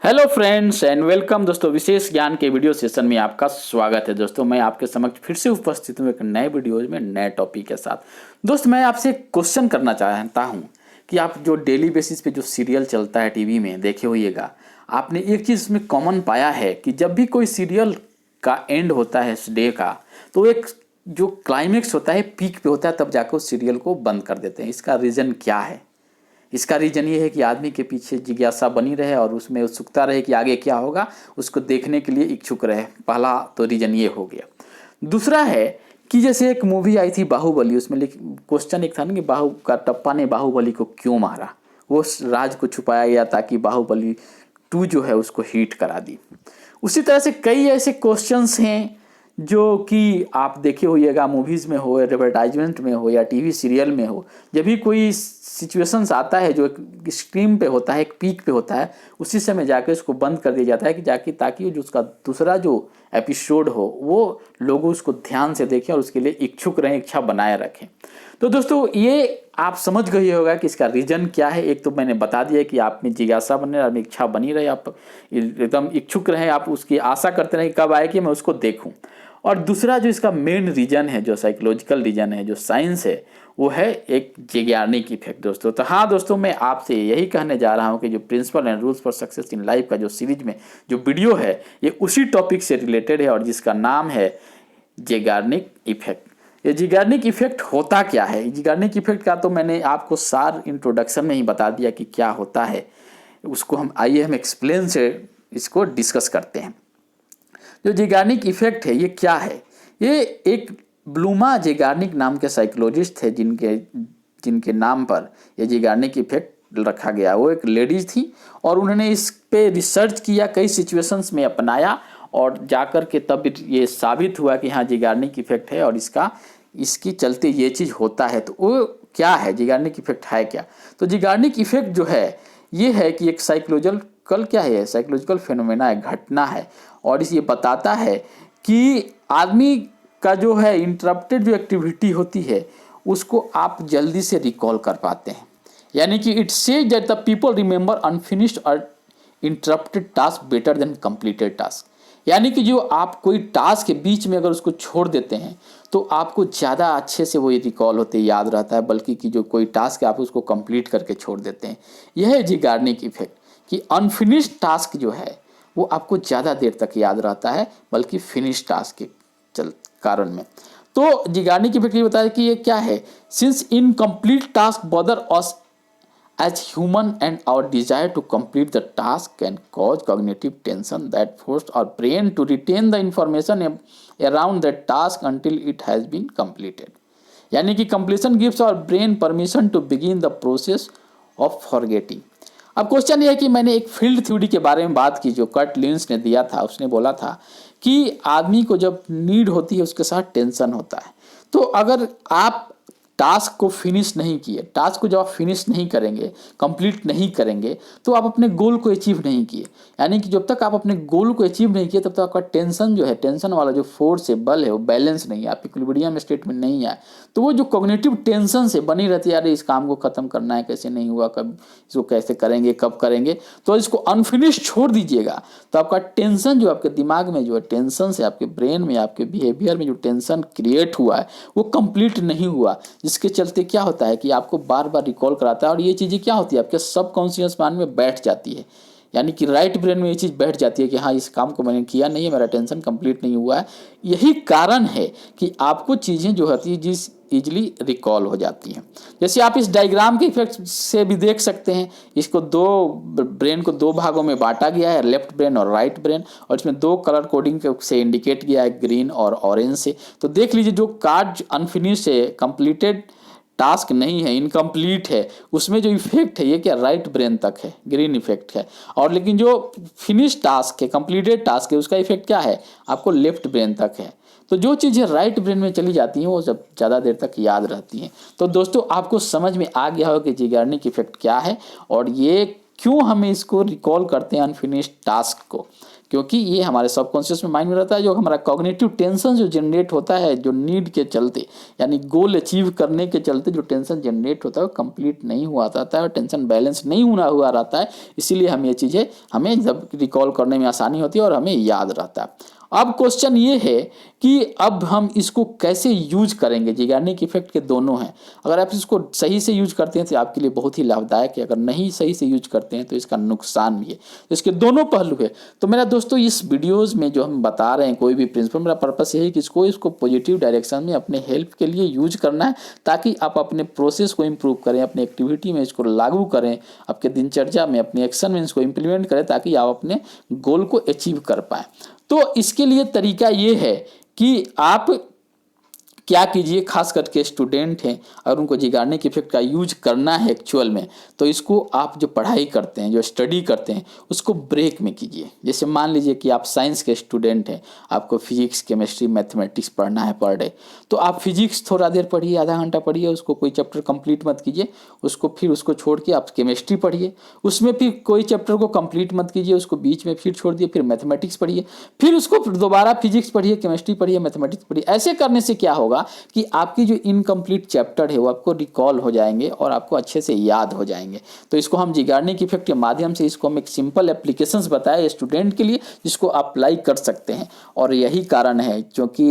Hello friends and welcome दोस्तों। विशेष ज्ञान के वीडियो सेशन में आपका स्वागत है। दोस्तों मैं आपके समक्ष फिर से उपस्थित हूँ एक नए वीडियोज में नए टॉपिक के साथ। दोस्त मैं आपसे एक क्वेश्चन करना चाहता हूँ कि आप जो डेली बेसिस पे जो सीरियल चलता है टीवी में देखे होइएगा, आपने एक चीज़ इसमें कॉमन पाया है कि जब भी कोई सीरियल का एंड होता है इस डे का, तो एक जो क्लाइमेक्स होता है पीक पे होता है, तब जाकर उस सीरियल को बंद कर देते हैं। इसका रीज़न क्या है? इसका रीजन ये है कि आदमी के पीछे जिज्ञासा बनी रहे और उसमें उत्सुकता रहे कि आगे क्या होगा, उसको देखने के लिए इच्छुक रहे। पहला तो रीजन ये हो गया। दूसरा है कि जैसे एक मूवी आई थी बाहुबली, उसमें क्वेश्चन एक था ना कि टप्पा ने बाहुबली को क्यों मारा। वो राज को छुपाया गया ताकि बाहुबली 2 जो है उसको हिट करा दी। उसी तरह से कई ऐसे क्वेश्चंस हैं जो कि आप देखे होइएगा, मूवीज़ में हो, एडवर्टाइजमेंट में हो या टीवी सीरियल में हो। जब भी कोई सिचुएशंस आता है जो एक स्क्रीन पे होता है, एक पीक पे होता है, उसी समय जाकर उसको बंद कर दिया जाता है कि जाके ताकि जो उसका दूसरा जो एपिसोड हो वो लोग उसको ध्यान से देखें और उसके लिए इच्छुक रहें, इच्छा बनाए रखें। तो दोस्तों ये आप समझ गए होगा कि इसका रीज़न क्या है। एक तो मैंने बता दिया कि आप में जिज्ञासा बने, आप में इच्छा बनी रहे, आप एकदम इच्छुक रहें, आप उसकी आशा करते रहें कब आए कि मैं उसको देखूं। और दूसरा जो इसका मेन रीजन है, जो साइकोलॉजिकल रीजन है, जो साइंस है, वो है एक ज़ेगार्निक इफेक्ट दोस्तों। तो हाँ दोस्तों, मैं आपसे यही कहने जा रहा हूँ कि जो principle and rules for success in life का जो सीरीज में जो वीडियो है, ये उसी टॉपिक से रिलेटेड है और जिसका नाम है ज़ेगार्निक इफेक्ट। ये ज़ेगार्निक इफेक्ट होता क्या है? ज़ेगार्निक इफेक्ट का तो मैंने आपको सार इंट्रोडक्शन में ही बता दिया कि क्या होता है। उसको हम एक्सप्लेन से इसको डिस्कस करते हैं। जो ज़ेगार्निक इफेक्ट है ये क्या है? ये एक ब्लूमा ज़ेगार्निक नाम के साइकोलॉजिस्ट थे जिनके नाम पर ये ज़ेगार्निक इफेक्ट रखा गया। वो एक लेडीज थी और उन्होंने इस पे रिसर्च किया, कई सिचुएशंस में अपनाया और जाकर के तब ये साबित हुआ कि हाँ ज़ेगार्निक इफेक्ट है और इसकी चलते ये चीज़ होता है। तो वो क्या है, ज़ेगार्निक इफेक्ट है क्या? तो ज़ेगार्निक इफेक्ट जो है ये है कि एक साइकोलॉजिकल फेनोमेना है, घटना है। और ये बताता है कि आदमी का जो है इंटरप्टेड जो एक्टिविटी होती है उसको आप जल्दी से रिकॉल कर पाते हैं। यानी कि it says that the people remember unfinished और interrupted task better than completed task. यानी कि जो आप कोई टास्क के बीच में अगर उसको छोड़ देते हैं तो आपको ज़्यादा अच्छे से वो रिकॉल होते याद रहता है, बल्कि कि जो कोई टास्क है आप उसको कंप्लीट करके छोड़ देते हैं। यह है ज़ेगार्निक इफेक्ट कि अनफिनिश्ड टास्क जो है वो आपको ज़्यादा देर तक याद रहता है, बल्कि फिनिश टास्क के कारण में। तो ज़ेगार्निक इफेक्ट ये बताया कि ये क्या है? Since incomplete task bother us as human and our desire to complete the task can cause cognitive tension that forces our brain to retain the information around the task until it has been completed. यानी कि completion gives our brain permission to begin the process of forgetting. अब question ये है कि मैंने एक field theory के बारे में बात की जो कर्ट लिंस ने दिया था। उसने बोला था कि आदमी को जब नीड होती है उसके साथ टेंशन होता है। तो अगर आप टास्क को फिनिश नहीं किए, टास्क को जब आप फिनिश नहीं करेंगे, कंप्लीट नहीं करेंगे, तो आप अपने गोल को अचीव नहीं किए। यानी कि जब तक आप अपने गोल को अचीव नहीं किए तब तक आपका टेंशन जो है, टेंशन वाला जो फोर्स है, बल है, वो बैलेंस नहीं है, आप इक्विलिब्रियम स्टेट में नहीं आए। तो वो जो कॉग्निटिव टेंशन से बनी रहती है, यार इस काम को ख़त्म करना है, कैसे नहीं हुआ, कब इसको कैसे करेंगे, कब करेंगे, तो इसको अनफिनिश छोड़ दीजिएगा तो आपका टेंशन जो आपके दिमाग में जो है, टेंशन से आपके ब्रेन में, आपके बिहेवियर में जो टेंशन क्रिएट हुआ है वो कंप्लीट नहीं हुआ, जिसके चलते क्या होता है कि आपको बार बार रिकॉल कराता है। और ये चीज़ें क्या होती है, आपके सबकॉन्शियस माइंड में बैठ जाती है। यानी कि राइट ब्रेन में ये चीज़ बैठ जाती है कि हाँ इस काम को मैंने किया नहीं है, मेरा टेंशन कंप्लीट नहीं हुआ है। यही कारण है कि आपको चीज़ें जो होती है जिस ईजिली रिकॉल हो जाती हैं। जैसे आप इस डायग्राम के इफेक्ट से भी देख सकते हैं, इसको ब्रेन को दो भागों में बांटा गया है, लेफ्ट ब्रेन और राइट ब्रेन, और इसमें दो कलर कोडिंग से इंडिकेट किया है, ग्रीन और ऑरेंज से। तो देख लीजिए जो कार्ड अनफिनिश्ड है, कंप्लीटेड टास्क नहीं है, इनकम्प्लीट है, उसमें जो इफेक्ट है ये क्या राइट ब्रेन तक है, ग्रीन इफेक्ट है। और लेकिन जो फिनिश टास्क है, कंप्लीटेड टास्क है, उसका इफेक्ट क्या है, आपको लेफ्ट ब्रेन तक है। तो जो चीज़ें राइट ब्रेन में चली जाती हैं वो जब ज़्यादा देर तक याद रहती हैं। तो दोस्तों आपको समझ में आ गया होगा कि ज़ेगार्निक इफेक्ट क्या है और ये क्यों हमें इसको रिकॉल करते हैं अनफिनिश्ड टास्क को। क्योंकि ये हमारे सबकॉन्शियस में माइंड में रहता है। जो हमारा कॉग्निटिव टेंशन जो जनरेट होता है, जो नीड के चलते, यानी गोल अचीव करने के चलते जो टेंशन जनरेट होता है वो कंप्लीट नहीं हुआ रहता है और टेंशन बैलेंस नहीं हुआ रहता है। इसीलिए हम ये चीज़ें हमें जब रिकॉल करने में आसानी होती है और हमें याद रहता है। अब क्वेश्चन ये है कि अब हम इसको कैसे यूज करेंगे। जिगार्निक इफेक्ट के दोनों हैं। अगर आप इसको सही से यूज करते हैं तो आपके लिए बहुत ही लाभदायक है, अगर नहीं सही से यूज करते हैं तो इसका नुकसान भी है। तो इसके दोनों पहलू है। तो मेरा दोस्तों इस वीडियोस में जो हम बता रहे हैं कोई भी प्रिंसिपल, मेरा पर्पस यही है कि इसको पॉजिटिव डायरेक्शन में अपने हेल्प के लिए यूज करना है, ताकि आप अपने प्रोसेस को इम्प्रूव करें, अपने एक्टिविटी में इसको लागू करें, आपके दिनचर्या में, अपने एक्शन में इसको इम्प्लीमेंट करें, ताकि आप अपने गोल को अचीव कर पाएँ। तो इसके लिए तरीका ये है कि आप क्या कीजिए, खास करके स्टूडेंट हैं अगर उनको जिगार्निक इफेक्ट का यूज करना है एक्चुअल में, तो इसको आप जो पढ़ाई करते हैं, जो स्टडी करते हैं, उसको ब्रेक में कीजिए। जैसे मान लीजिए कि आप साइंस के स्टूडेंट हैं, आपको फिजिक्स, केमिस्ट्री, मैथमेटिक्स पढ़ना है पर डे, तो आप फिजिक्स थोड़ा देर पढ़िए, आधा घंटा पढ़िए, उसको कोई चैप्टर कंप्लीट मत कीजिए, फिर उसको छोड़ के आप केमिस्ट्री पढ़िए, उसमें फिर कोई चैप्टर को कंप्लीट मत कीजिए, उसको बीच में फिर छोड़ दिए, फिर मैथमेटिक्स पढ़िए, फिर उसको दोबारा फिजिक्स पढ़िए, केमिस्ट्री पढ़िए, मैथमेटिक्स पढ़िए। ऐसे करने से क्या होगा कि आपकी जो इनकम्प्लीट चैप्टर है वो आपको रिकॉल हो जाएंगे और आपको अच्छे से याद हो जाएंगे। तो इसको हम जिगार्निक इफेक्ट के माध्यम से इसको हम एक सिंपल एप्लीकेशंस बताए स्टूडेंट के लिए, जिसको अप्लाई कर सकते हैं। और यही कारण है, क्योंकि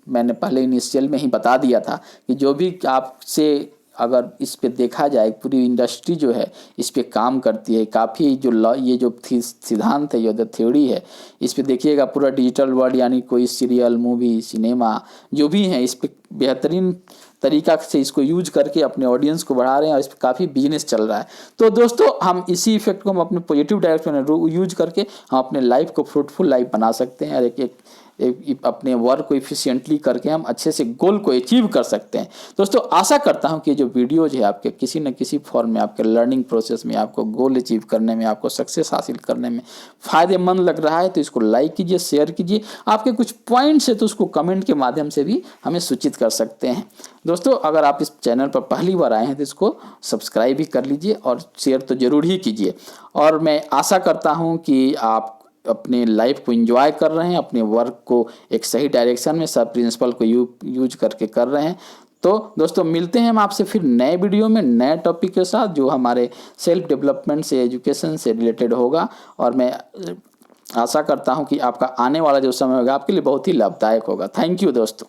मैंने पहले इनिशियल में ही बता दिया था कि जो भी आपसे अगर इस पे देखा जाए, पूरी इंडस्ट्री जो है इस पे काम करती है, काफ़ी जो ये जो सिद्धांत है, ये जो थ्योरी है, इस पे देखिएगा पूरा डिजिटल वर्ल्ड, यानी कोई सीरियल, मूवी, सिनेमा जो भी है, इस पे बेहतरीन तरीका से इसको यूज करके अपने ऑडियंस को बढ़ा रहे हैं और इस पर काफ़ी बिजनेस चल रहा है। तो दोस्तों हम इसी इफेक्ट को हम अपने पॉजिटिव डायरेक्शन में यूज करके हम अपने लाइफ को फ्रूटफुल लाइफ बना सकते हैं और एक अपने वर्क को इफिशिएंटली करके हम अच्छे से गोल को अचीव कर सकते हैं। दोस्तों आशा करता हूं कि जो वीडियोज है आपके किसी न किसी फॉर्म में आपके लर्निंग प्रोसेस में, आपको गोल अचीव करने में, आपको सक्सेस हासिल करने में फ़ायदेमंद लग रहा है। तो इसको लाइक कीजिए, शेयर कीजिए। आपके कुछ पॉइंट्स है तो उसको कमेंट के माध्यम से भी हमें सूचित कर सकते हैं। दोस्तों अगर आप इस चैनल पर पहली बार आए हैं तो इसको सब्सक्राइब भी कर लीजिए और शेयर तो ज़रूर ही कीजिए। और मैं आशा करता हूँ कि आप अपने लाइफ को एंजॉय कर रहे हैं, अपने वर्क को एक सही डायरेक्शन में सब प्रिंसिपल को यूज करके कर रहे हैं। तो दोस्तों मिलते हैं हम आपसे फिर नए वीडियो में नए टॉपिक के साथ, जो हमारे सेल्फ डेवलपमेंट से, एजुकेशन से रिलेटेड होगा। और मैं आशा करता हूं कि आपका आने वाला जो समय होगा आपके लिए बहुत ही लाभदायक होगा। थैंक यू दोस्तों।